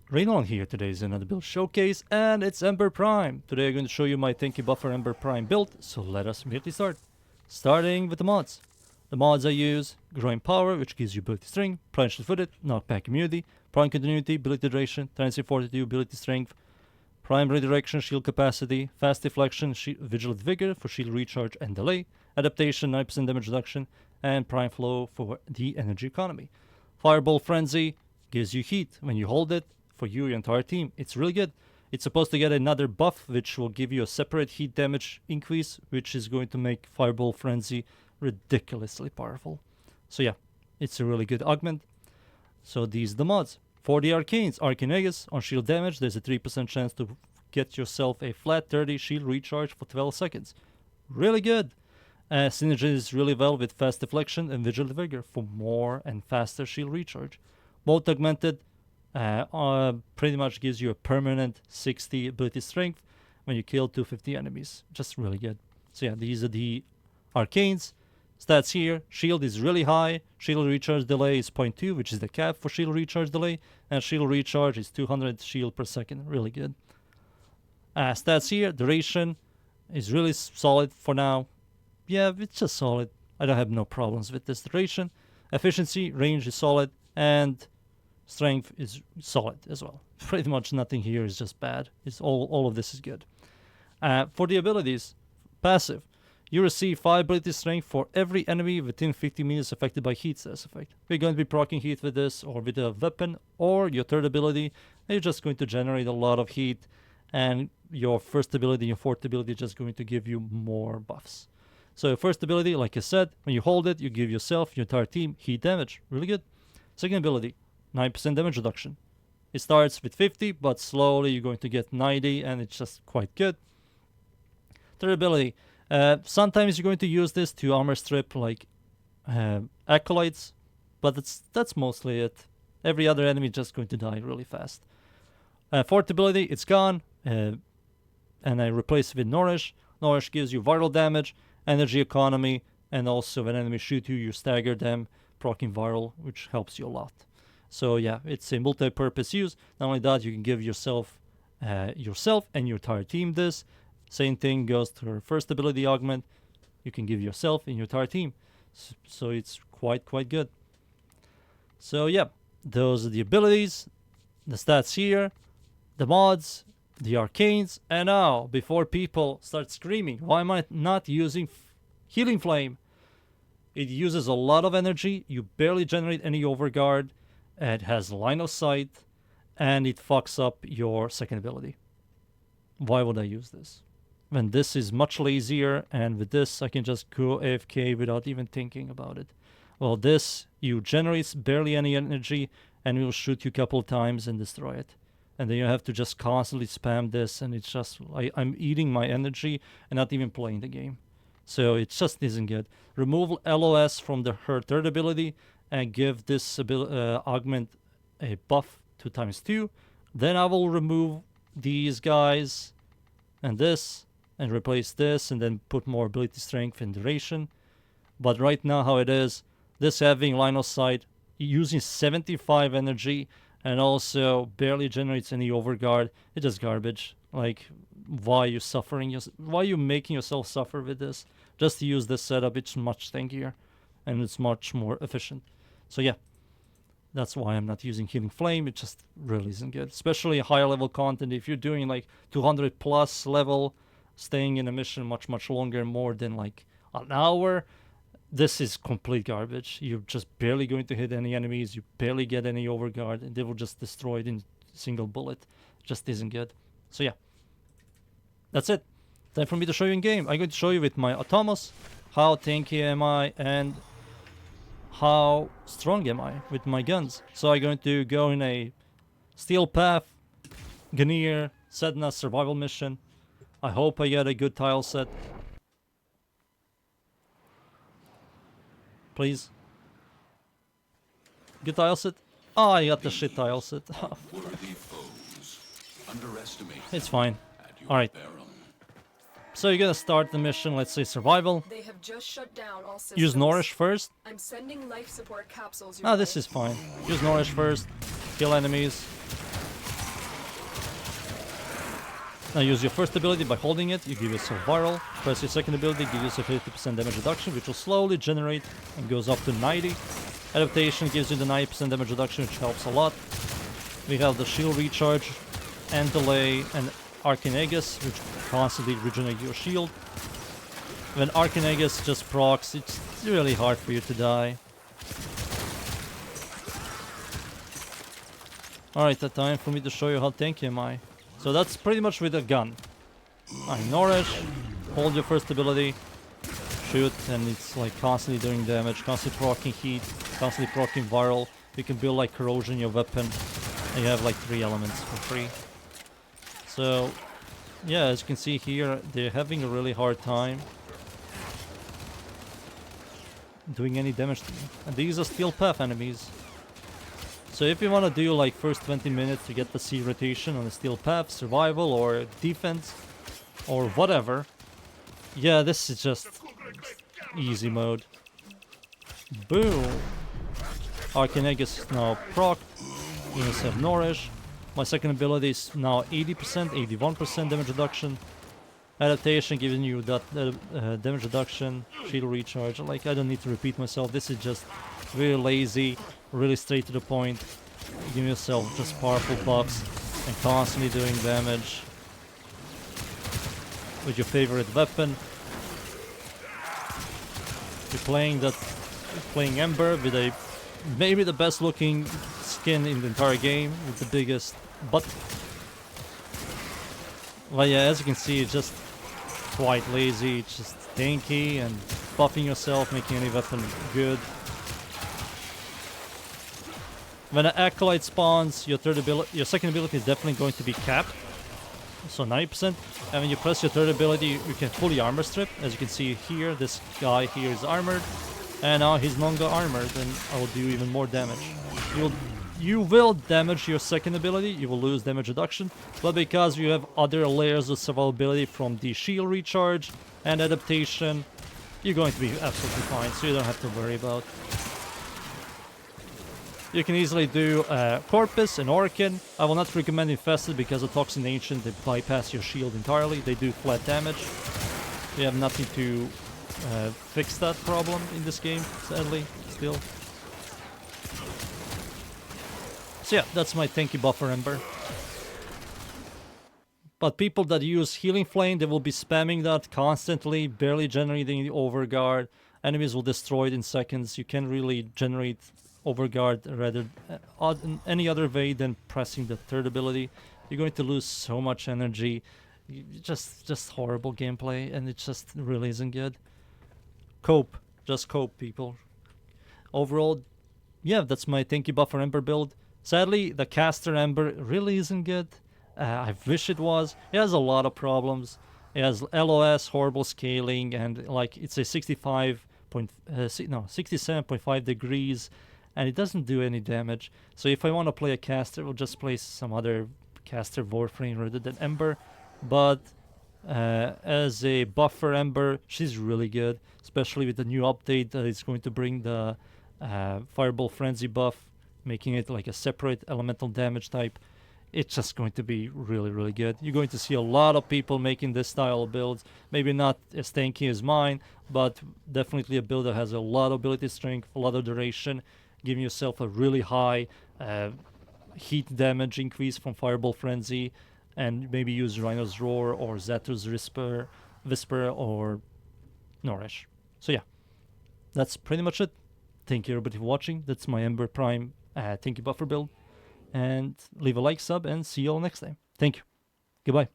Rainollon here. Today is another build showcase, and it's Ember Prime. Today I'm going to show you my Tanky buffer Ember Prime build, so let us immediately start. Starting with the mods. The mods I use: Growing Power, which gives you ability strength, Prime Footed, Knockback Immunity, Prime Continuity, Ability Duration, Tendency Fortitude, Ability Strength, Prime Redirection, Shield Capacity, Fast Deflection, Vigilant Vigor for Shield Recharge and Delay, Adaptation, 9% Damage Reduction, and Prime Flow for the Energy Economy. Fireball Frenzy gives you heat when you hold it for you, your entire team. It's really good. It's supposed to get another buff which will give you a separate heat damage increase, which is going to make Fireball Frenzy ridiculously powerful. So yeah, it's a really good augment. So these are the mods. For the Arcanes, Arcanes, on shield damage, there's a 3% chance to get yourself a flat 30 shield recharge for 12 seconds. Really good. Synergies really well with Fast Deflection and Vigilant Vigor for more and faster shield recharge. Both augmented pretty much gives you a permanent 60 ability strength when you kill 250 enemies. Just really good. So yeah, these are the Arcanes. Stats here: shield is really high, shield recharge delay is 0.2, which is the cap for shield recharge delay, and shield recharge is 200 shield per second. Really good. Stats here: duration is really solid for now. Yeah, it's just solid. I don't have no problems with this duration. Efficiency, range is solid, and strength is solid as well. Pretty much nothing here is just bad. It's all of this is good. For the abilities, passive. You receive 5 ability strength for every enemy within 50 meters affected by heat status effect. We're going to be proccing heat with this, or with a weapon, or your third ability. You're just going to generate a lot of heat, and your first ability and fourth ability are just going to give you more buffs. So first ability, like I said, when you hold it, you give yourself, your entire team, heat damage. Really good. Second ability, 9% damage reduction. It starts with 50, but slowly you're going to get 90, and it's just quite good. Third ability, sometimes you're going to use this to armor strip like acolytes, but that's mostly it. Every other enemy is just going to die really fast. Fourth ability, it's gone, and I replace it with Nourish. Nourish gives you viral damage, energy economy, and also when enemy shoot you, you stagger them, proccing viral, which helps you a lot. So yeah, it's a multi-purpose use. Not only that, you can give yourself and your entire team this. Same thing goes to her first ability augment. You can give yourself and your entire team. So it's quite good. So yeah, those are the abilities, the stats here, the mods, the Arcanes. And now, before people start screaming, why am I not using Healing Flame? It uses a lot of energy. You barely generate any overguard. It has line of sight, and it fucks up your second ability. Why would I use this when this is much lazier, and with this I can just go AFK without even thinking about it? Well, this, you generate barely any energy, and it will shoot you a couple of times and destroy it. And then you have to just constantly spam this, and it's just, I'm eating my energy and not even playing the game. So it just isn't good. Remove LOS from her third ability, and give this augment a buff 2x2. Then I will remove these guys and this, and replace this, and then put more ability strength and duration. But right now, how it is, this having line of sight, using 75 energy, and also barely generates any overguard, it's just garbage. Like, why are you suffering? Why are you making yourself suffer with this? Just to use this setup, it's much tankier, and it's much more efficient. So yeah, that's why I'm not using Healing Flame. It just really isn't good. Especially higher level content. If you're doing like 200 plus level, staying in a mission much longer, more than like an hour, this is complete garbage. You're just barely going to hit any enemies. You barely get any overguard, and they will just destroy it in a single bullet. It just isn't good. So yeah, that's it. Time for me to show you in game. I'm going to show you with my Atomos how tanky am I and how strong am I with my guns. So I'm going to go in a Steel Path, Ganir, Sedna survival mission. I hope I get a good tile set. Please. Good tile set? Oh, I got the shit tile set. It's fine. Alright. So you're gonna start the mission, let's say survival. They have just shut down all systems. Use Nourish first. I'm sending life support capsules. Ah, this is fine. Use Nourish first. Kill enemies. Now use your first ability by holding it, you give yourself viral. Press your second ability, give yourself 50% damage reduction, which will slowly generate and goes up to 90. Adaptation gives you the 90% damage reduction, which helps a lot. We have the shield recharge and delay and Arcanes, which constantly regenerate your shield. When Arcanes just procs, it's really hard for you to die. Alright, that time for me to show you how tanky am I. So that's pretty much with a gun. I nourish, hold your first ability, shoot, and it's like constantly doing damage, constantly proccing heat, constantly proccing viral. You can build like corrosion in your weapon, and you have like 3 elements for free. So, yeah, as you can see here, they're having a really hard time doing any damage to me. And these are steel path enemies. So if you want to do like first 20 minutes to get the C rotation on the steel path, survival or defense or whatever, yeah, this is just easy mode. Boom! Arcanes is now proc. You just have nourish. My second ability is now 80%, 81% damage reduction. Adaptation giving you that damage reduction, shield recharge. Like, I don't need to repeat myself. This is just really lazy, really straight to the point. Give yourself just powerful buffs and constantly doing damage with your favorite weapon. You're playing Ember with a maybe the best looking skin in the entire game with the biggest butt. Well, yeah, as you can see, it's just quite lazy. It's just tanky and buffing yourself, making any weapon good. When an Acolyte spawns, your second ability is definitely going to be capped. So 90%. And when you press your third ability, you can fully armor strip. As you can see here, this guy here is armored. And now he's no longer armored, and I will do even more damage. You will damage your second ability, you will lose damage reduction, but because you have other layers of survivability from the shield recharge and adaptation, you're going to be absolutely fine, so you don't have to worry about. You can easily do Corpus and Orcan. I will not recommend Infested because of Toxin Ancient, they bypass your shield entirely, they do flat damage. You have nothing to fix that problem in this game, sadly, still. So yeah, that's my tanky buffer Ember. But people that use Healing Flame, they will be spamming that constantly, barely generating the Overguard. Enemies will destroy it in seconds. You can't really generate Overguard rather in any other way than pressing the third ability. You're going to lose so much energy. Just horrible gameplay, and it just really isn't good. Cope. Just cope, people. Overall, yeah, that's my tanky buffer Ember build. Sadly, the caster Ember really isn't good. I wish it was. It has a lot of problems. It has LOS, horrible scaling, and like it's a 67.5 degrees, and it doesn't do any damage. So if I want to play a caster, I'll just play some other caster Warframe rather than Ember. But as a buffer Ember, she's really good, especially with the new update that is going to bring the Fireball Frenzy buff, making it like a separate elemental damage type. It's just going to be really, really good. You're going to see a lot of people making this style of builds. Maybe not as tanky as mine, but definitely a build that has a lot of ability strength, a lot of duration, giving yourself a really high heat damage increase from Fireball Frenzy, and maybe use Rhino's Roar or Zatu's Whisper or Nourish. So yeah, that's pretty much it. Thank you everybody for watching. That's my Ember Prime tanky buffer build. And leave a like, sub, and see you all next time. Thank you. Goodbye.